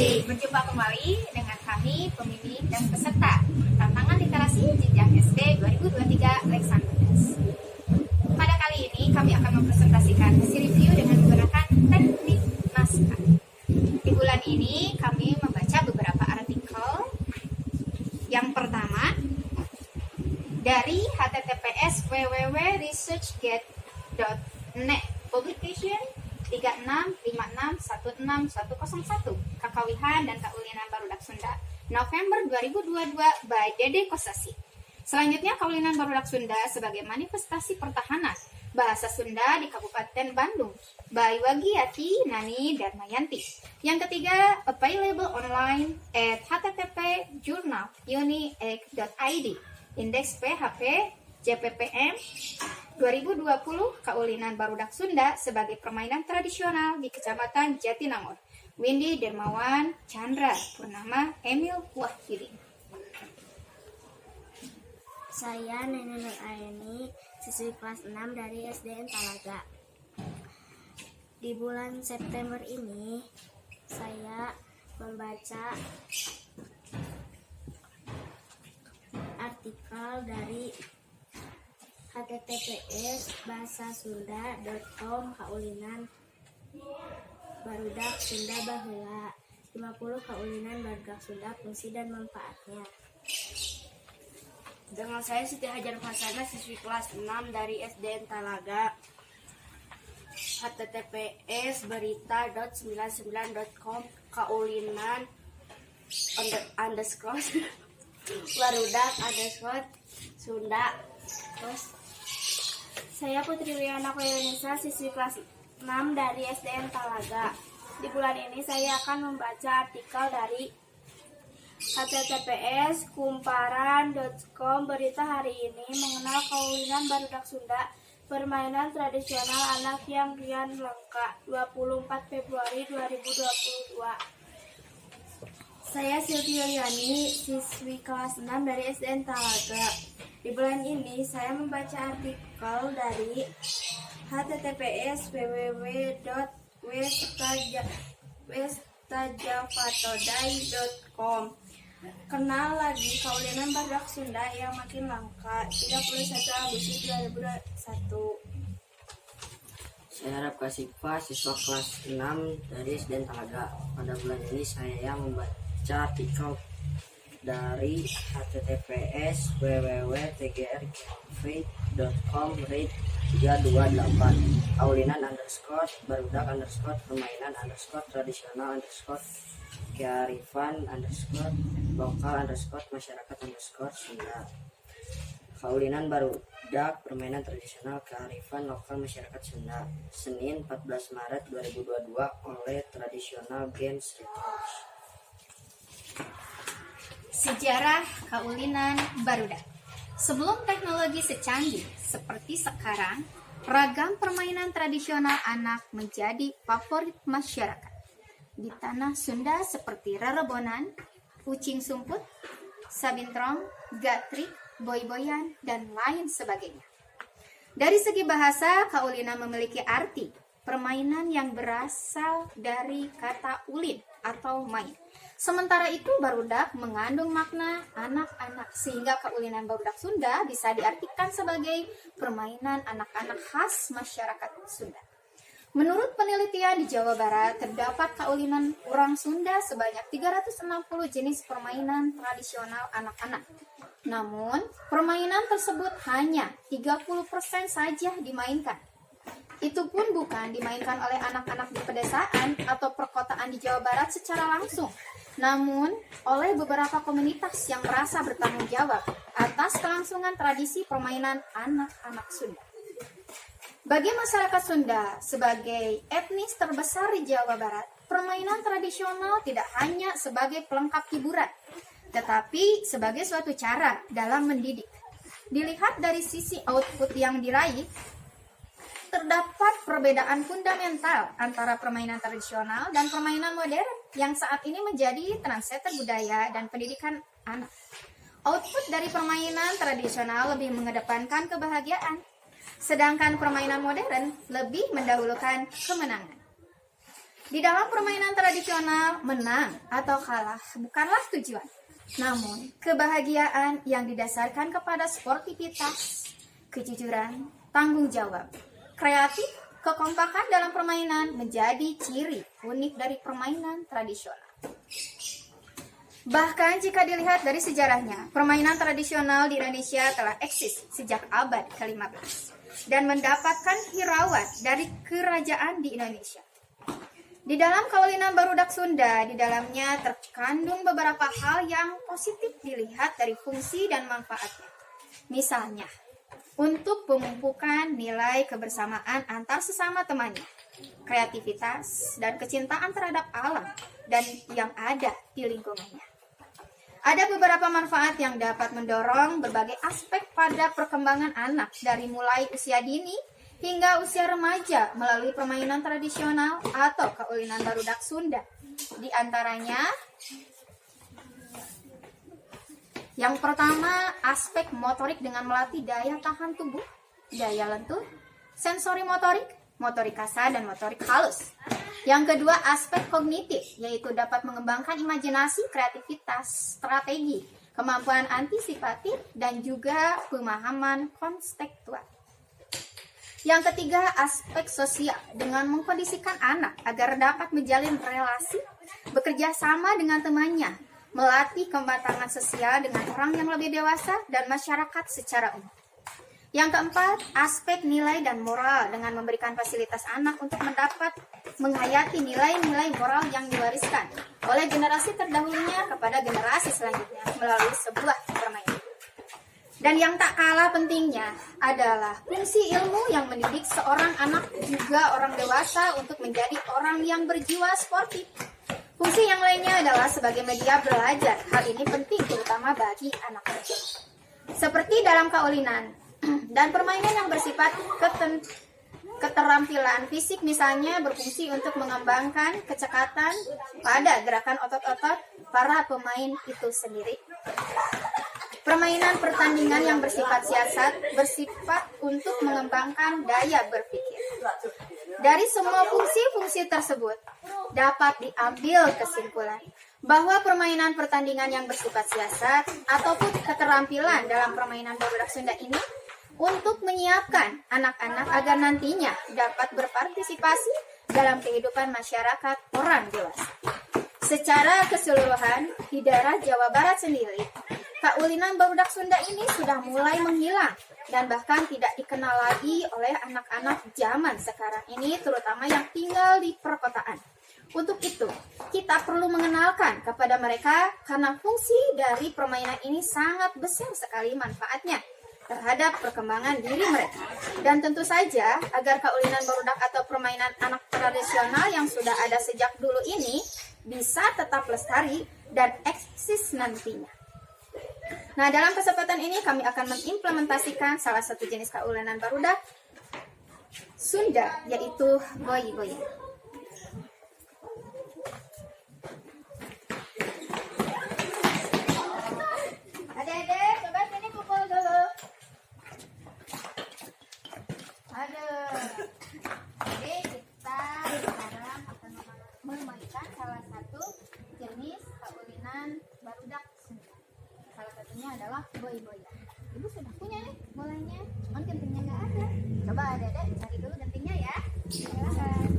Asik, berjumpa kembali dengan kami, pemilih dan peserta Tantangan Literasi Jenjang SD 2023 Leksandres. Pada kali ini kami akan mempresentasikan hasil review dengan menggunakan teknik naskah. Di bulan ini kami membaca beberapa artikel. Yang pertama, dari https www.researchgate.net Publication 3656161101 Kakawihan dan Kaulinan Barudak Sunda November 2022 by Dede Kosasi. Selanjutnya, Kaulinan Barudak Sunda sebagai manifestasi pertahanan bahasa Sunda di Kabupaten Bandung by Wagiyati Nani Darmayanti. Yang ketiga, available online at http://journaluni.id Indeks PHP JPPM 2020 Kaulinan Barudak Sunda sebagai permainan tradisional di Kecamatan Jatinangor. Windy Dermawan Chandra Purnama Emil Wahyudi. Saya Neneng Aini, siswi kelas 6 dari SDN Talaga. Di bulan September ini, saya membaca artikel dari https://bahasasunda.com Kaulinan Barudak Sunda Baheula 50 Kaulinan Barudak Sunda fungsi dan manfaatnya. Dengan saya Siti Hajar Fasana, siswi kelas 6 dari SDN Talaga. https://berita.99.com Kaulinan _ Barudak _ Sunda. Terus Saya Putri Liana Koyonisa, siswi kelas 6 dari SDN Talaga. Di bulan ini saya akan membaca artikel dari https://kumparan.com Berita hari ini mengenal Kaulinan Barudak Sunda, permainan tradisional anak yang kian langka, 24 Februari 2022. Saya Silvi Yuliani, siswi kelas 6 dari SDN Talaga. Di bulan ini saya membaca artikel dari https://westajavatodai.com Kenal lagi Kaulinan Barudak Sunda yang makin langka, 31 Agustus 2021. saya Arab Kasifah, siswa kelas 6 dari SDN Talaga. Pada bulan ini saya membaca artikel dari https://www.tgrcafe.com read 328 Kaulinan _ Barudak _ permainan _ tradisional _ kearifan _ lokal _ masyarakat _ Sunda. Kaulinan Barudak permainan tradisional kearifan lokal masyarakat Sunda. Senin 14 Maret 2022 oleh Tradisional Games Research. Sejarah Kaulinan Barudak. Sebelum teknologi secanggih seperti sekarang, ragam permainan tradisional anak menjadi favorit masyarakat. Di tanah Sunda seperti rerebonan, ucing sumput, sabintrong, gatrik, boy-boyan, dan lain sebagainya. Dari segi bahasa, Kaulinan memiliki arti permainan yang berasal dari kata ulin atau main. Sementara itu, barudak mengandung makna anak-anak, sehingga Kaulinan Barudak Sunda bisa diartikan sebagai permainan anak-anak khas masyarakat Sunda. Menurut penelitian di Jawa Barat, terdapat Kaulinan orang Sunda sebanyak 360 jenis permainan tradisional anak-anak. Namun, permainan tersebut hanya 30% saja dimainkan. Itu pun bukan dimainkan oleh anak-anak di pedesaan atau perkotaan di Jawa Barat secara langsung, namun oleh beberapa komunitas yang merasa bertanggung jawab atas kelangsungan tradisi permainan anak-anak Sunda. Bagi masyarakat Sunda sebagai etnis terbesar di Jawa Barat, permainan tradisional tidak hanya sebagai pelengkap hiburan, tetapi sebagai suatu cara dalam mendidik. Dilihat dari sisi output yang diraih, terdapat perbedaan fundamental antara permainan tradisional dan permainan modern yang saat ini menjadi trendsetter budaya dan pendidikan anak. Output dari permainan tradisional lebih mengedepankan kebahagiaan, sedangkan permainan modern lebih mendahulukan kemenangan. Di dalam permainan tradisional, menang atau kalah bukanlah tujuan. Namun, kebahagiaan yang didasarkan kepada sportivitas, kejujuran, tanggung jawab, kreatif, kekompakan dalam permainan menjadi ciri unik dari permainan tradisional. Bahkan jika dilihat dari sejarahnya, permainan tradisional di Indonesia telah eksis sejak abad ke-15 dan mendapatkan hirauan dari kerajaan di Indonesia. Di dalam Kaulinan Barudak Sunda, di dalamnya terkandung beberapa hal yang positif dilihat dari fungsi dan manfaatnya. Misalnya, untuk memumpukan nilai kebersamaan antar sesama temannya, kreativitas, dan kecintaan terhadap alam dan yang ada di lingkungannya. Ada beberapa manfaat yang dapat mendorong berbagai aspek pada perkembangan anak dari mulai usia dini hingga usia remaja melalui permainan tradisional atau Kaulinan Barudak Sunda. Di antaranya, yang pertama, aspek motorik dengan melatih daya tahan tubuh, daya lentur, sensori motorik, motorik kasar, dan motorik halus. Yang kedua, aspek kognitif, yaitu dapat mengembangkan imajinasi, kreativitas, strategi, kemampuan antisipatif, dan juga pemahaman konstekstual. Yang ketiga, aspek sosial dengan mengkondisikan anak agar dapat menjalin relasi, bekerja sama dengan temannya, melatih kematangan sosial dengan orang yang lebih dewasa dan masyarakat secara umum. Yang keempat, aspek nilai dan moral dengan memberikan fasilitas anak untuk mendapat menghayati nilai-nilai moral yang diwariskan oleh generasi terdahulunya kepada generasi selanjutnya melalui sebuah permainan. Dan yang tak kalah pentingnya adalah fungsi ilmu yang mendidik seorang anak juga orang dewasa untuk menjadi orang yang berjiwa sportif. Fungsi yang lainnya adalah sebagai media belajar. Hal ini penting terutama bagi anak kecil. Seperti dalam kaulinan dan permainan yang bersifat keterampilan fisik misalnya berfungsi untuk mengembangkan kecekatan pada gerakan otot-otot para pemain itu sendiri. Permainan pertandingan yang bersifat siasat bersifat untuk mengembangkan daya berpikir. Dari semua fungsi-fungsi tersebut dapat diambil kesimpulan bahwa permainan pertandingan yang bersifat siasat ataupun keterampilan dalam permainan Barudak Sunda ini untuk menyiapkan anak-anak agar nantinya dapat berpartisipasi dalam kehidupan masyarakat orang dewasa. Secara keseluruhan, di daerah Jawa Barat sendiri, Kaulinan Barudak Sunda ini sudah mulai menghilang dan bahkan tidak dikenal lagi oleh anak-anak zaman sekarang ini, terutama yang tinggal di perkotaan. Untuk itu, kita perlu mengenalkan kepada mereka karena fungsi dari permainan ini sangat besar sekali manfaatnya terhadap perkembangan diri mereka. Dan tentu saja, agar Kaulinan Barudak atau permainan anak tradisional yang sudah ada sejak dulu ini bisa tetap lestari dan eksis nantinya. Nah, dalam kesempatan ini kami akan mengimplementasikan salah satu jenis Kaulinan Barudak Sunda, yaitu goyi-goyi. Adik-adik, coba sini pukul dulu. Aduh. Jadi kita sekarang akan memainkan salah satu jenis Kaulinan Barudak Sunda. Salah satunya adalah goy-goyan. Ibu sudah punya nih bolanya, cuman gentingnya nggak ada. Coba adik-adik cari dulu gentingnya ya. Silakan.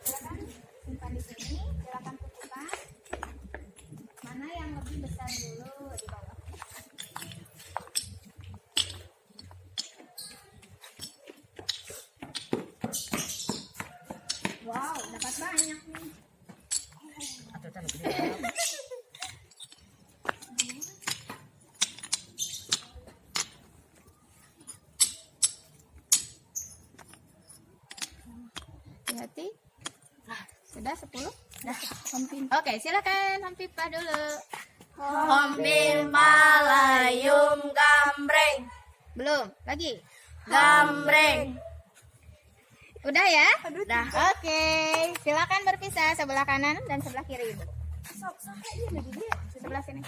Silakan simpan di sini. Silakan putuskan mana yang lebih besar dulu di bawah. Wow, dapat banyak nih. Hati-hati. Sudah 10? Sudah. Oke, silakan Hompimpa dulu. Hompimpa layum gambreng, Belum, lagi. gambreng. Udah ya? Udah. Oke, silakan berpisah sebelah kanan dan sebelah kiri. sebelah sini.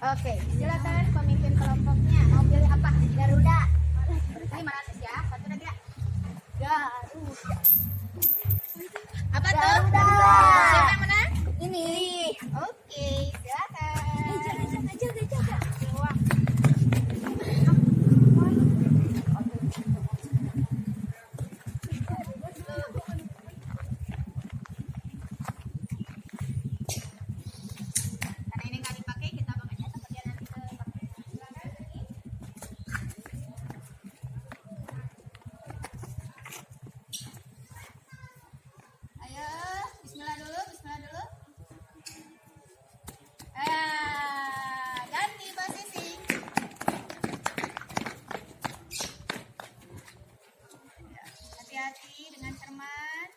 Oke, silakan pemimpin kelompoknya. Mau pilih apa? Garuda. Ini mana sis ya? Satu lagi ya. Garuda. Apa tuh? Garuda. Siapa yang menang? Ini. Oke, silakan. Jaga. Wah. Karena ini nggak dipakai, kita pakainya seperti yang nanti ke ayo, bismillah dulu. Ganti posisi. Hati-hati dengan cermat.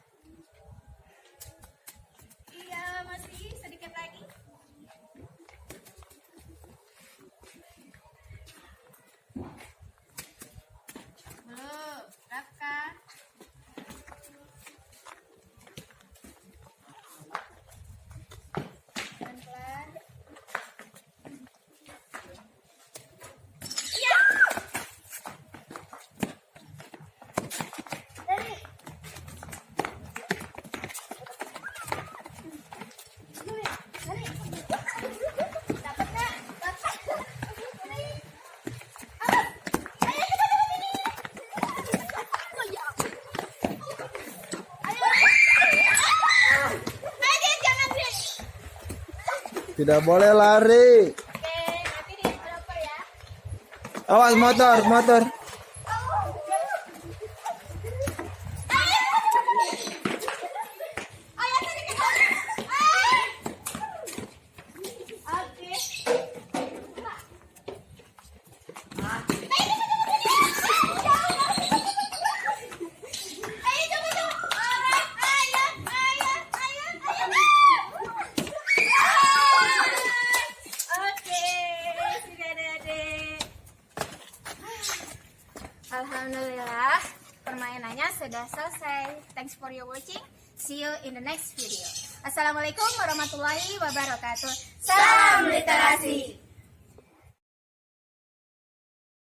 Iya, masih sedikit lagi. Belum, rapkan. Pelan-pelan. Iya. Dari. Dapat nggak? Dapat. Dari. Tidak boleh lari. Oke, nanti dioper ya. Awas motor. Alhamdulillah, permainannya sudah selesai. Thanks for your watching. See you in the next video. Assalamualaikum warahmatullahi wabarakatuh. Salam literasi.